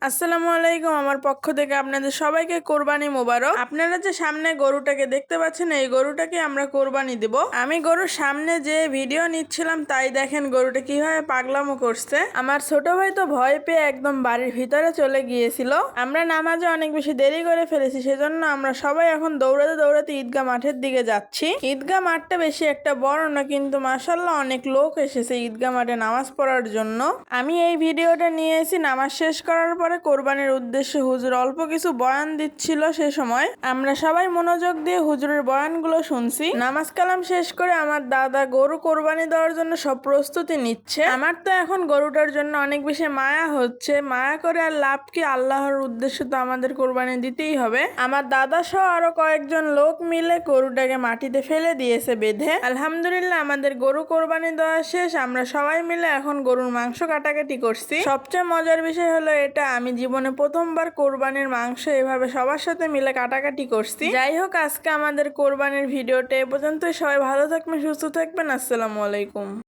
আসসালামু আলাইকুম। আমার পক্ষ থেকে আপনাদের সবাইকে কোরবানি মোবারক। আপনারা যে সামনে গরুটাকে দেখতে পাচ্ছেন, এই গরুটাকে আমরা কোরবানি দেব। আমি গরুর সামনে যে ভিডিও নিচ্ছিলাম, তাই দেখেন গরুটা কিভাবে পাগলামো করছে। আমার ছোট ভাই তো ভয় পেয়ে একদম বাড়ির ভিতরে চলে গিয়েছিল। আমরা নামাজে অনেক বেশি দেরি করে ফেলেছি, সেজন্য আমরা সবাই এখন দৌড়াতে দৌড়াতে ঈদগাহ মাঠের দিকে যাচ্ছি। ঈদগাহ মাঠটা বেশি একটা বড় না, কিন্তু মাশাআল্লাহ অনেক লোক এসেছে ঈদগাহ মাঠে নামাজ পড়ার জন্য। আমি এই ভিডিওটা নিয়ে এসেছি নামাজ শেষ করার পরে কোরবানির উদ্দেশ্যে। হুজুর অল্প কিছু বয়ান দিচ্ছিল, সে সময় আমরা সবাই মনোযোগ দিয়ে হুজুরের বয়ানগুলো শুনছি। নামাজ কালাম শেষ করে আমার দাদা গরু কোরবানি দেওয়ার জন্য সব প্রস্তুতি নিচ্ছে। আমার তো এখন গরুটার জন্য অনেক বেশি মায়া হচ্ছে। মায়া করে আর লাভ কি, আল্লাহর উদ্দেশ্যে তো আমাদের কোরবানি দিতেই হবে। আমার দাদা সহ আরো কয়েকজন লোক মিলে গরুটাকে মাটিতে ফেলে দিয়েছে বেঁধে। আলহামদুলিল্লাহ আমাদের গরু কোরবানি দেওয়া শেষ। আমরা সবাই মিলে এখন গরুর মাংস কাটাকাটি করছি। সবচেয়ে মজার বিষয় হলো এটা, আমি জীবনে প্রথমবার কোরবানির মাংস এভাবে সবার সাথে মিলে কাটাকাটি করছি। যাই হোক, আজকে আমাদের কোরবানির ভিডিওটা এ পর্যন্তই। সবাই ভালো থাকবেন, সুস্থ থাকবেন। আসসালামু আলাইকুম।